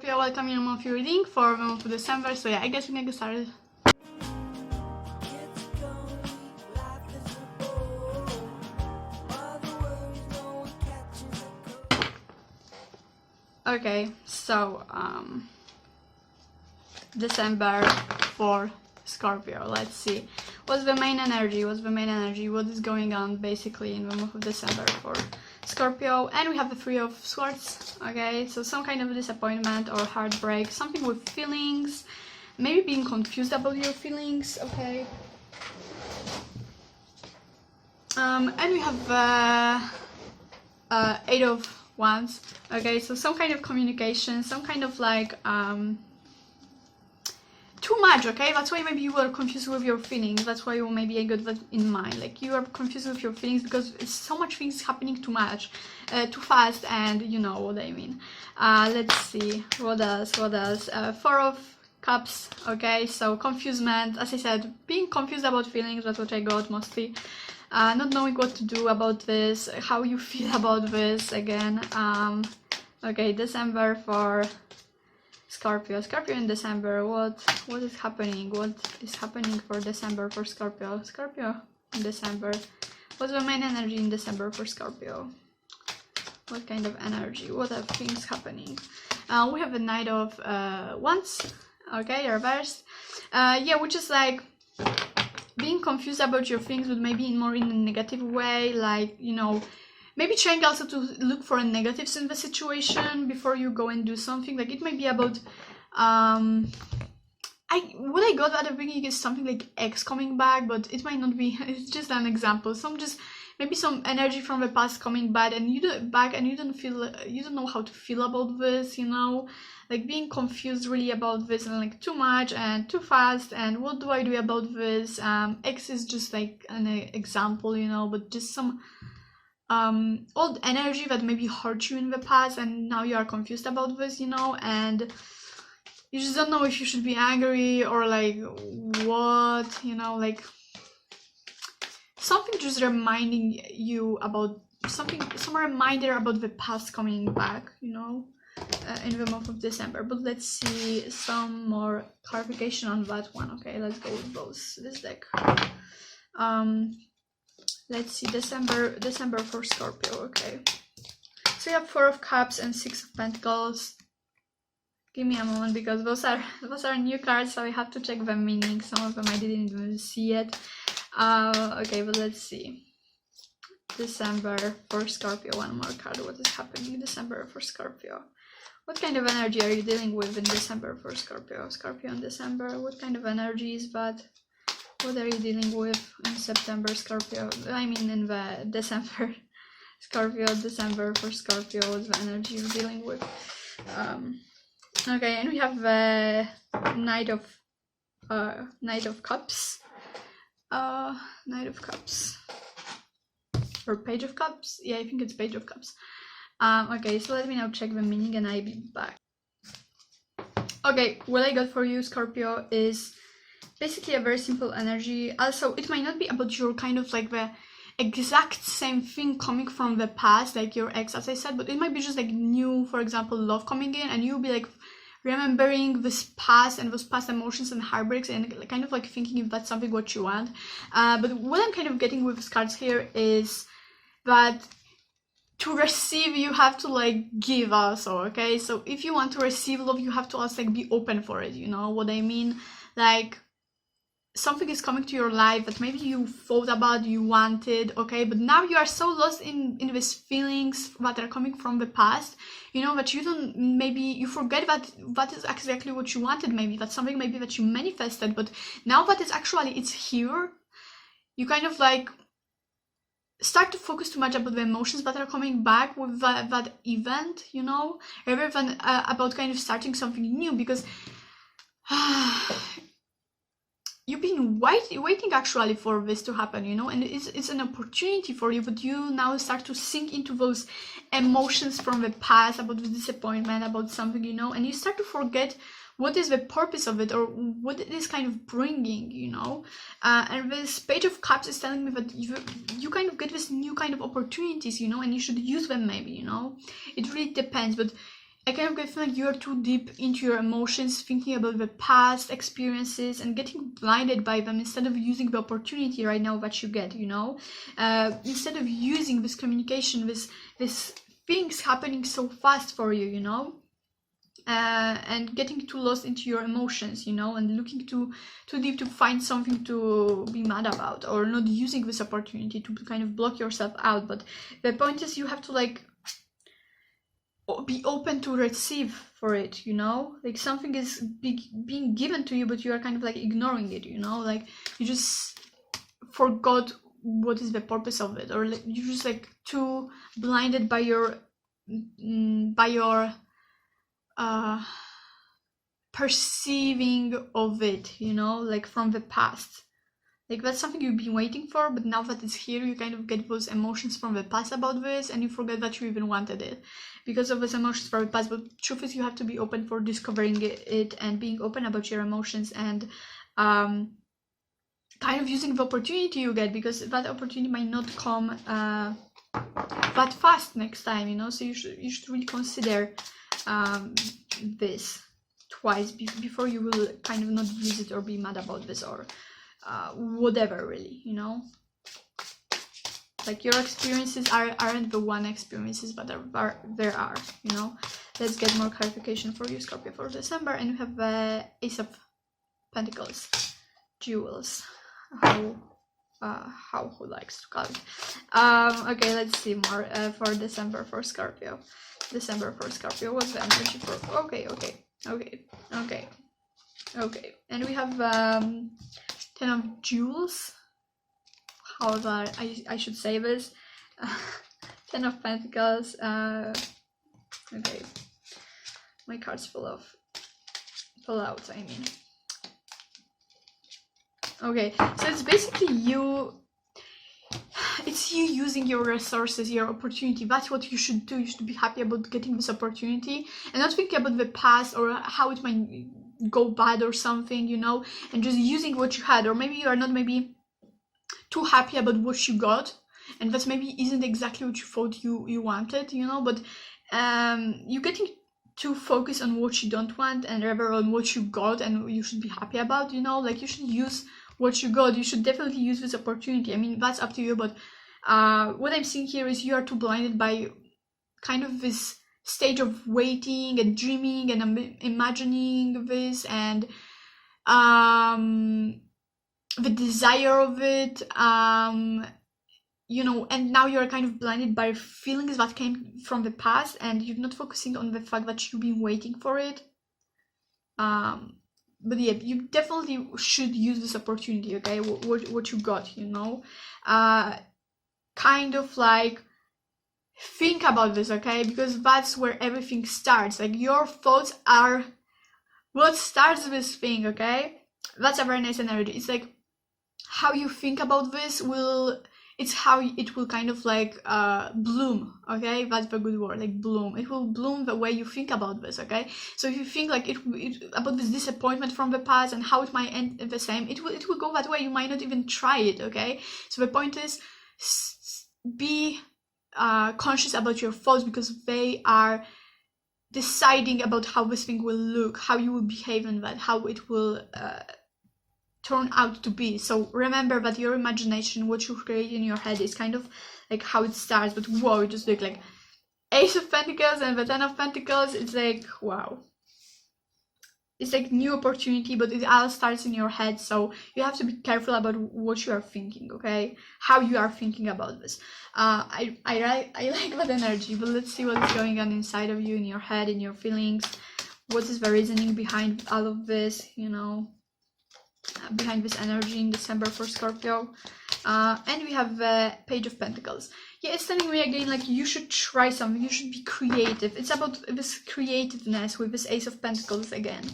Scorpio, welcome in monthly reading for the month of December. So yeah, I guess we can get started. Okay, so December for Scorpio. Let's see. What's the main energy? What is going on basically in the month of December for Scorpio? And we have the Three of Swords. Okay, so some kind of disappointment or heartbreak, something with feelings, maybe being confused about your feelings. Okay. And we have Eight of Wands. Okay, so some kind of communication, some kind of like too much. Okay, that's why maybe you were confused with your feelings. That's why you maybe I got that in mind, like you are confused with your feelings because it's so much things happening too much, too fast, and you know what I mean. Let's see what else. Four of Cups. Okay, so confusement, as I said, being confused about feelings. That's what I got mostly. Not knowing what to do about this, how you feel about this again. Okay, December for Scorpio. Scorpio in December. What is happening? What is happening for December for Scorpio? Scorpio in December. What's the main energy in December for Scorpio? What kind of energy? What are things happening? We have the Knight of Wands. Okay, reversed. Yeah, which is like being confused about your things, but maybe more in a negative way, like, you know, maybe trying also to look for a negatives in the situation before you go and do something. Like it might be about what I got at the beginning is something like ex coming back, but it might not be. It's just an example. Maybe some energy from the past coming back, and you don't know how to feel about this, you know, like being confused really about this, and like too much and too fast, and what do I do about this? X is just like an example, you know, but just some old energy that maybe hurt you in the past, and now you are confused about this, you know, and you just don't know if you should be angry or like what, you know, like something just reminding you about something, some reminder about the past coming back, you know, in the month of December. But let's see some more clarification on that one. Okay, let's go with this deck. Let's see December for Scorpio. Okay, so you have Four of Cups and Six of Pentacles. Give me a moment because those are new cards, so I have to check the meaning. Some of them I didn't even see yet. Okay, but let's see. December for Scorpio. One more card. What is happening in December for Scorpio? What kind of energy are you dealing with in December for Scorpio? Scorpio in December. What kind of energy is that? What are you dealing with in September, Scorpio? I mean in the December. Scorpio, December for Scorpio. What's the energy you're dealing with? Okay, and we have the Knight of Cups. Knight of Cups. Or Page of Cups? Yeah, I think it's Page of Cups. Okay, so let me now check the meaning and I'll be back. Okay, what I got for you, Scorpio, is basically a very simple energy. Also, it might not be about your kind of like the exact same thing coming from the past, like your ex, as I said, but it might be just like new, for example, love coming in, and you'll be like remembering this past and those past emotions and heartbreaks, and kind of like thinking if that's something what you want. But what I'm kind of getting with these cards here is that to receive you have to like give also. Okay, so if you want to receive love, you have to also like be open for it, you know what I mean? Like something is coming to your life that maybe you thought about, you wanted, okay, but now you are so lost in these feelings that are coming from the past, you know, that you don't, maybe you forget that is exactly what you wanted. Maybe that's something maybe that you manifested, but now that it's here, you kind of like start to focus too much about the emotions that are coming back with that event, you know, rather than about kind of starting something new, because you've been waiting actually for this to happen, you know, and it's an opportunity for you, but you now start to sink into those emotions from the past, about the disappointment, about something, you know, and you start to forget what is the purpose of it or what it is kind of bringing, you know. And this Page of Cups is telling me that you kind of get this new kind of opportunities, you know, and you should use them maybe, you know. It really depends, but I kind of get feeling like you're too deep into your emotions, thinking about the past experiences and getting blinded by them instead of using the opportunity right now that you get, you know? Instead of using this communication, this things happening so fast for you, you know? And getting too lost into your emotions, you know, and looking too deep to find something to be mad about, or not using this opportunity to kind of block yourself out. But the point is, you have to like be open to receive for it, you know, like something is being given to you, but you are kind of like ignoring it, you know, like you just forgot what is the purpose of it, or like, you're just like too blinded by your perceiving of it, you know, like from the past. Like that's something you've been waiting for, but now that it's here, you kind of get those emotions from the past about this, and you forget that you even wanted it because of those emotions from the past. But truth is, you have to be open for discovering it and being open about your emotions, and kind of using the opportunity you get, because that opportunity might not come that fast next time, you know. So you should really consider this twice before you will kind of not use it or be mad about this, or whatever, really, you know. Like your experiences aren't the one experiences, but there are, you know. Let's get more clarification for you, Scorpio, for December. And we have the Ace of Pentacles, jewels. How who likes to call it. Okay, let's see more for December for Scorpio. December for Scorpio, what's the energy for? Okay. And we have 10 of jewels. However, I should say this. 10 of Pentacles. Okay. My card's full out, I mean. Okay, so it's basically you. It's you using your resources, your opportunity. That's what you should do. You should be happy about getting this opportunity and not think about the past or how it might go bad or something, you know, and just using what you had. Or maybe you are not maybe too happy about what you got, and that maybe isn't exactly what you thought you wanted, you know, but you're getting too focused on what you don't want and rather on what you got and you should be happy about, you know. Like you should use what you got. You should definitely use this opportunity. I mean, that's up to you, but what I'm seeing here is you are too blinded by kind of this stage of waiting and dreaming and imagining this and the desire of it, you know, and now you're kind of blinded by feelings that came from the past and you're not focusing on the fact that you've been waiting for it. But yeah, you definitely should use this opportunity, okay? What you got, you know? Kind of like think about this, okay? Because that's where everything starts. Like your thoughts are what starts this thing, okay? That's a very nice energy. It's like how you think about this it's how it will kind of like bloom, okay? That's the good word, like bloom. It will bloom the way you think about this, okay? So if you think like it about this disappointment from the past and how it might end the same, it will go that way. You might not even try it, okay? So the point is be conscious about your thoughts because they are deciding about how this thing will look, how you will behave in that, how it will turn out to be. So remember that your imagination, what you create in your head, is kind of like how it starts. But whoa, it just look like Ace of Pentacles and the 10 of Pentacles. It's like wow, it's like new opportunity, but it all starts in your head. So you have to be careful about what you are thinking, okay? How you are thinking about this. I like that energy, but let's see what is going on inside of you, in your head, in your feelings. What is the reasoning behind all of this, you know? Behind this energy in December for Scorpio. And we have the Page of Pentacles. Yeah, it's telling me again, like, you should try something, you should be creative. It's about this creativeness with this Ace of Pentacles again.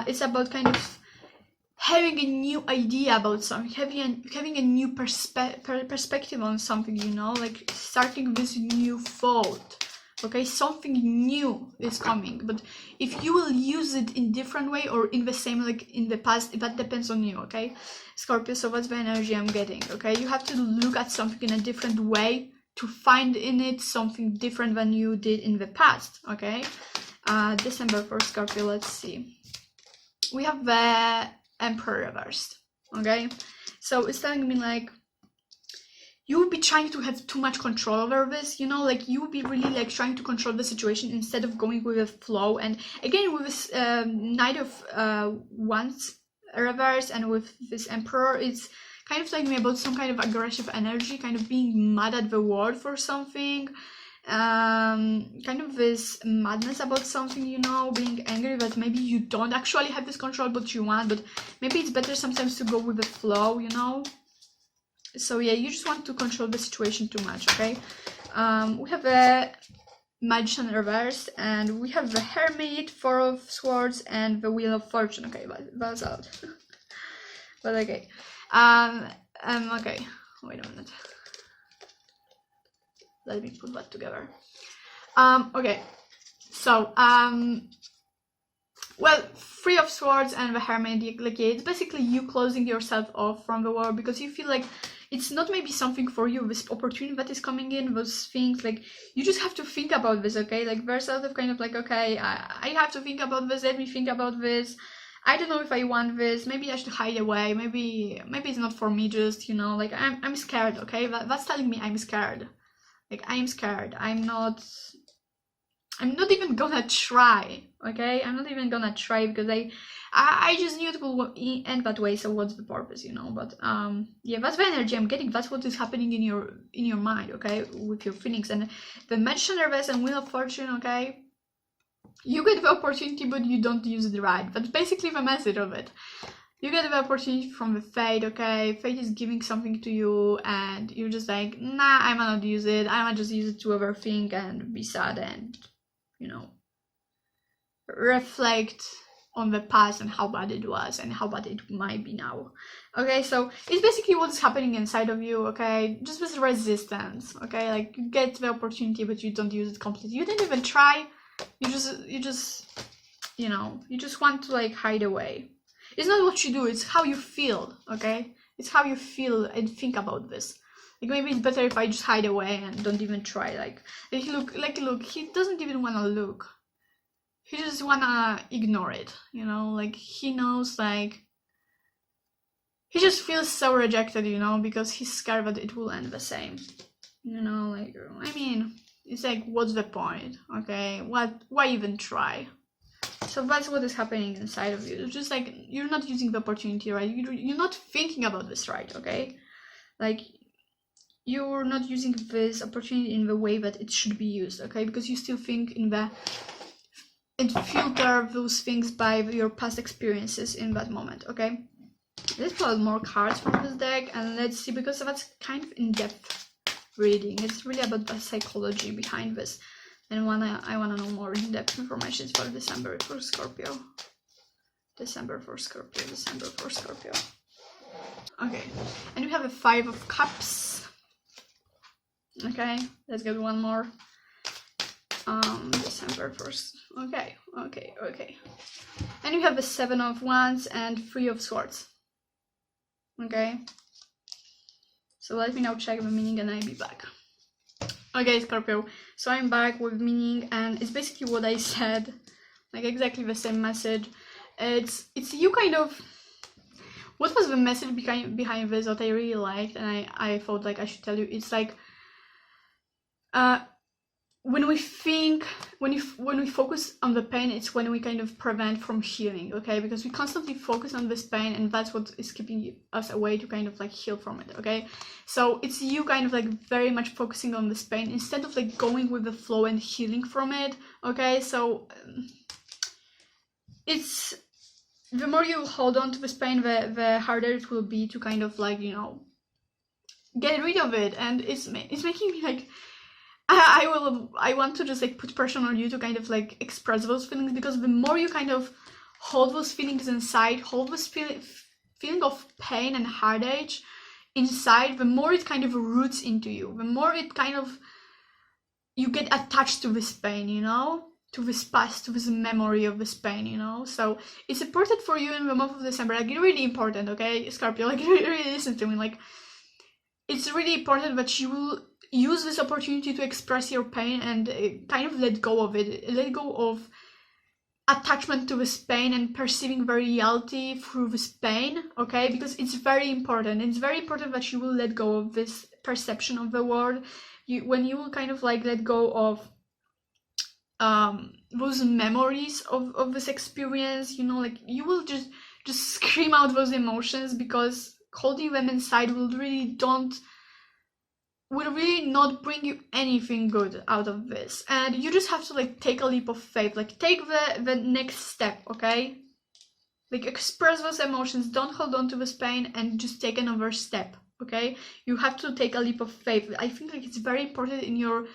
It's about kind of having a new idea about something, having a new perspective on something, you know, like starting this new thought. Okay, something new is coming, but if you will use it in different way or in the same like in the past, that depends on you, okay, Scorpio? So what's the energy I'm getting? Okay, you have to look at something in a different way to find in it something different than you did in the past, okay? December for Scorpio, let's see. We have the Emperor reversed, okay? So it's telling me like, you will be trying to have too much control over this, you know, like you will be really like trying to control the situation instead of going with the flow. And again, with this Knight of Wands reverse and with this Emperor, it's kind of telling me about some kind of aggressive energy, kind of being mad at the world for something, kind of this madness about something, you know, being angry that maybe you don't actually have this control but you want, but maybe it's better sometimes to go with the flow, you know. So yeah, you just want to control the situation too much, okay? We have a Magician reversed, and we have the Hermit, Four of Swords, and the Wheel of Fortune. Okay, that's out. But okay. Okay, wait a minute. Let me put that together. Okay, so, well, Three of Swords and the Hermit, like, yeah, it's basically you closing yourself off from the world because you feel like it's not maybe something for you, this opportunity that is coming in, those things, like, you just have to think about this, okay? Like, there's sort of kind of like, okay, I have to think about this, let me think about this. I don't know if I want this, maybe I should hide away, maybe it's not for me, just, you know, like, I'm scared, okay? That's telling me I'm scared. Like, I'm scared, I'm not even gonna try, okay? I'm not even gonna try because I just knew it will end that way, so what's the purpose, you know? But yeah, that's the energy I'm getting. That's what is happening in your mind, okay, with your feelings. And the Magician reverse and Wheel of Fortune, okay, you get the opportunity but you don't use it right. That's basically the message of it. You get the opportunity from the fate, okay? Fate is giving something to you and you're just like, nah, I might not use it. I might just use it to overthink and be sad and, you know, reflect on the past and how bad it was and how bad it might be now. Okay, so it's basically what's happening inside of you, okay? Just with resistance, okay? Like, you get the opportunity but you don't use it completely. You didn't even try. You just you know, you just want to like hide away. It's not what you do, it's how you feel, okay? It's how you feel and think about this. Like, maybe it's better if I just hide away and don't even try. Like look, he doesn't even want to look. He just wanna ignore it, you know? Like, he knows, like, he just feels so rejected, you know, because he's scared that it will end the same. You know, like, I mean, it's like, what's the point, okay? Why even try? So that's what is happening inside of you. It's just like, you're not using the opportunity right. You're not thinking about this right, okay? Like, you're not using this opportunity in the way that it should be used, okay? Because you still think and filter those things by your past experiences in that moment, okay? Let's pull out more cards from this deck and let's see, because that's kind of in-depth reading. It's really about the psychology behind this. And I wanna know more in-depth information for December for Scorpio. December for Scorpio. Okay, and we have a Five of Cups. Okay, let's get one more. December 1st. Okay. And you have the Seven of Wands and Three of Swords. Okay. So let me now check the meaning and I'll be back. Okay, Scorpio. So I'm back with meaning and it's basically what I said. Like, exactly the same message. It's you kind of... What was the message behind this that I really liked and I thought like I should tell you? It's like... when we focus on the pain, it's when we kind of prevent from healing, okay? Because we constantly focus on this pain and that's what is keeping us away to kind of like heal from it, okay? So it's you kind of like very much focusing on this pain instead of like going with the flow and healing from it, okay? So it's... the more you hold on to this pain, the harder it will be to kind of like, you know, get rid of it. And it's making me like... I want to just like put pressure on you to kind of like express those feelings, because the more you kind of hold those feelings inside, hold this feeling of pain and heartache inside, the more it kind of roots into you, the more it kind of, you get attached to this pain, you know, to this past, to this memory of this pain, you know. So it's important for you in the month of December, like really important, okay, Scorpio, like really listen to me, like it's really important that you will use this opportunity to express your pain and kind of let go of it, let go of attachment to this pain and perceiving the reality through this pain, okay? Because it's very important. It's very important that you will let go of this perception of the world. When you will kind of like let go of those memories of this experience, you know, like you will just scream out those emotions, because holding them inside will really not bring you anything good out of this. And you just have to like take a leap of faith, like take the next step, okay? Like express those emotions, don't hold on to this pain, and just take another step, okay? You have to take a leap of faith. I think like it's very important in your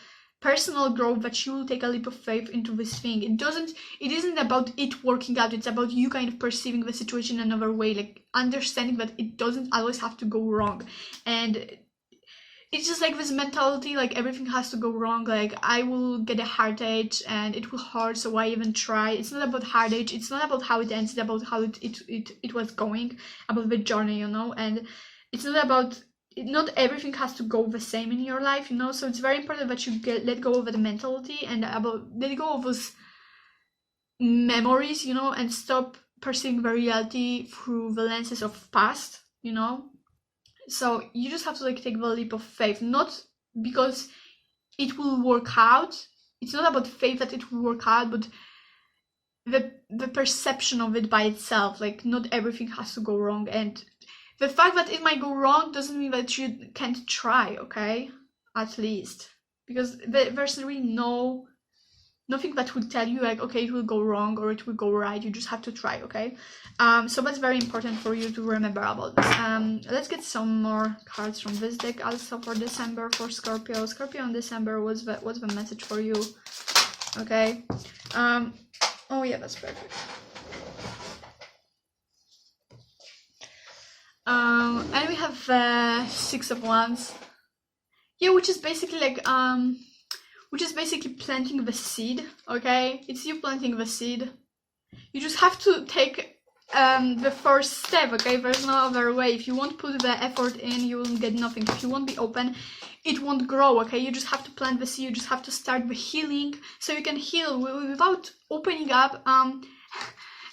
personal growth that you will take a leap of faith into this thing. It isn't about it working out, it's about you kind of perceiving the situation another way, like understanding that it doesn't always have to go wrong. And it's just like this mentality, like everything has to go wrong, like I will get a heartache and it will hurt, so why even try? It's not about heartache, it's not about how it ends, it's about how it was going, about the journey, you know. And it's not about, not everything has to go the same in your life, you know. So it's very important that you let go of the mentality and let go of those memories, you know, and stop perceiving the reality through the lenses of past, you know. So you just have to like take the leap of faith, not because it will work out. It's not about faith that it will work out, but the perception of it by itself. Like not everything has to go wrong, and the fact that it might go wrong doesn't mean that you can't try, okay? At least, because there's really nothing that would tell you like, okay, it will go wrong or it will go right. You just have to try, okay? So that's very important for you to remember about this. Let's get some more cards from this deck also for December for Scorpio. Scorpio in December, what's the message for you? Okay. Oh yeah, that's perfect. And we have 6 of Wands. Yeah, which is basically like planting the seed, okay? It's you planting the seed. You just have to take the first step, okay? There's no other way. If you won't put the effort in, you will get nothing. If you won't be open, it won't grow, okay? You just have to plant the seed. You just have to start the healing, so you can heal without opening up.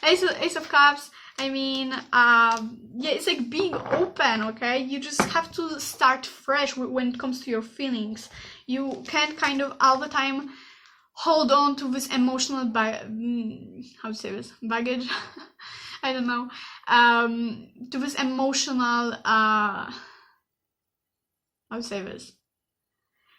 Ace of Cups, I mean, yeah, it's like being open, okay? You just have to start fresh when it comes to your feelings. You can't kind of all the time hold on to this emotional how to say this? Baggage? I don't know. To this emotional, how to say this?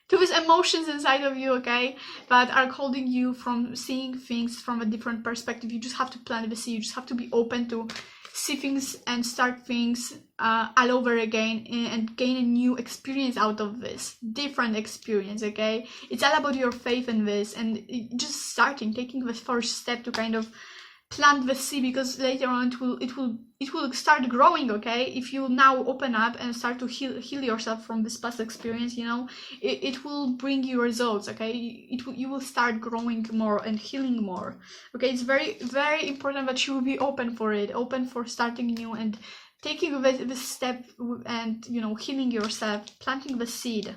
To these emotions inside of you, okay, that are holding you from seeing things from a different perspective. You just have to plant the seed. You just have to be open to see things and start things all over again and gain a new experience out of this, different experience, okay? It's all about your faith in this and just taking the first step to kind of plant the seed, because later on it will start growing, okay? If you now open up and start to heal yourself from this past experience, you know, it will bring you results, okay? You will start growing more and healing more, okay? It's very, very important that you will be open for it, open for starting new and taking this step and, you know, healing yourself, planting the seed,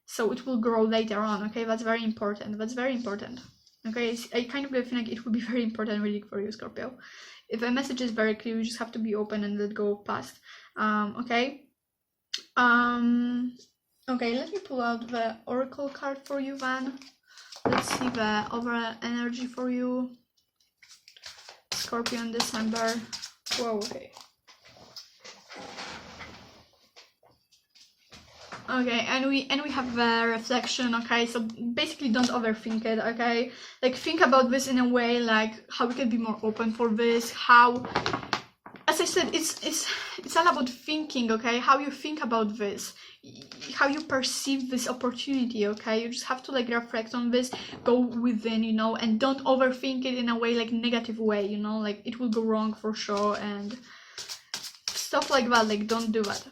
so it will grow later on, okay? That's very important. That's very important. Okay, I kind of feel like it would be very important reading for you, Scorpio. If a message is very clear, you just have to be open and let go of past. Okay. Okay, let me pull out the Oracle card for you, Van. Let's see the overall energy for you. Scorpio in December. Whoa, okay. Okay, and we have the reflection, okay? So basically don't overthink it, okay? Like think about this in a way like how we can be more open for this, how, as I said, it's all about thinking, okay? How you think about this, how you perceive this opportunity, okay? You just have to like reflect on this, go within, you know, and don't overthink it in a way like negative way, you know, like it will go wrong for sure and stuff like that. Like don't do that.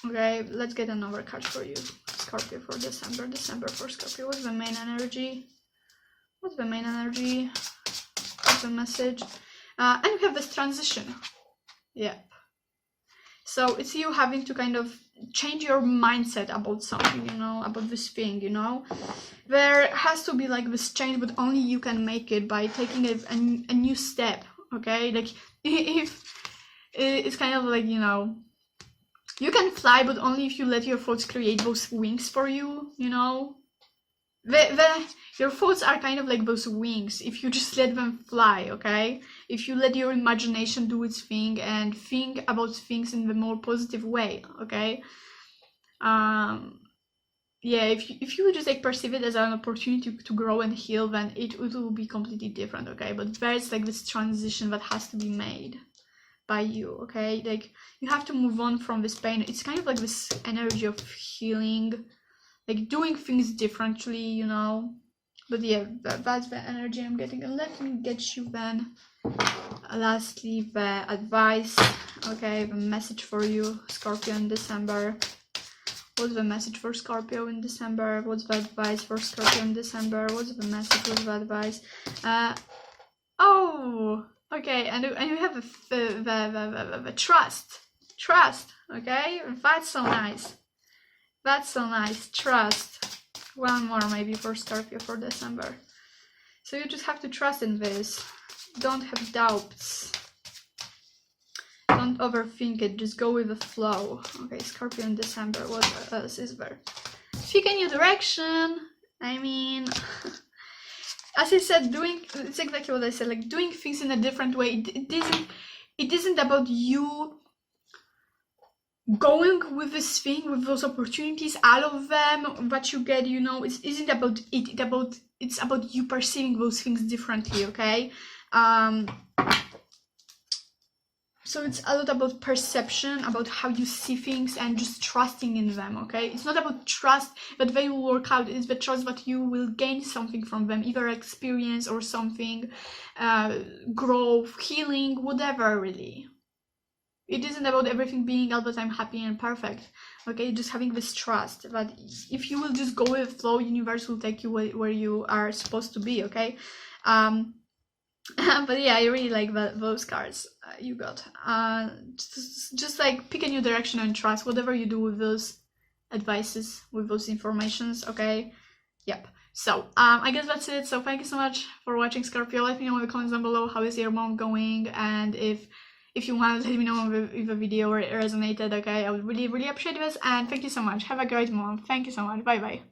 Okay, let's get another card for you, Scorpio, for December. December for Scorpio. What's the main energy? What's the main energy? What's the message? And we have this transition. Yeah. So it's you having to kind of change your mindset about something, you know, about this thing, you know. There has to be like this change, but only you can make it by taking a new step, okay? Like if it's kind of like, you know, you can fly, but only if you let your thoughts create those wings for you, you know. Your thoughts are kind of like those wings if you just let them fly, okay? If you let your imagination do its thing and think about things in the more positive way, okay? Yeah, if you just like perceive it as an opportunity to grow and heal, then it will be completely different, okay? But there's like this transition that has to be made by you, okay? Like you have to move on from this pain. It's kind of like this energy of healing, like doing things differently, you know. But yeah, that's the energy I'm getting. And let me get you then lastly the advice, okay? The message for you, Scorpio, in December. What's the message for Scorpio in December? What's the advice for Scorpio in December? What's the message? What's the advice? Oh, okay, and we have the trust, okay? That's so nice. That's so nice. Trust. One more maybe for Scorpio for December. So you just have to trust in this. Don't have doubts. Don't overthink it. Just go with the flow. Okay, Scorpio in December. What else is there? Pick a new direction. I mean, as I said, it's exactly what I said. Like doing things in a different way. It isn't about you going with this thing, with those opportunities, all of them that you get, you know. It isn't about it. It's about you perceiving those things differently, okay? So it's a lot about perception, about how you see things, and just trusting in them, okay? It's not about trust that they will work out. It's the trust that you will gain something from them, either experience or something, growth, healing, whatever, really. It isn't about everything being all the time happy and perfect, okay? Just having this trust that if you will just go with the flow, universe will take you where you are supposed to be, okay? But yeah, I really like those cards you got. Just like pick a new direction and trust whatever you do with those advices, with those informations, okay? Yep. So I guess that's it. So thank you so much for watching, Scorpio. Let me know in the comments down below how is your month going, and if you want, let me know if the video resonated, okay? I would really appreciate this, and thank you so much. Have a great month. Thank you so much. Bye bye.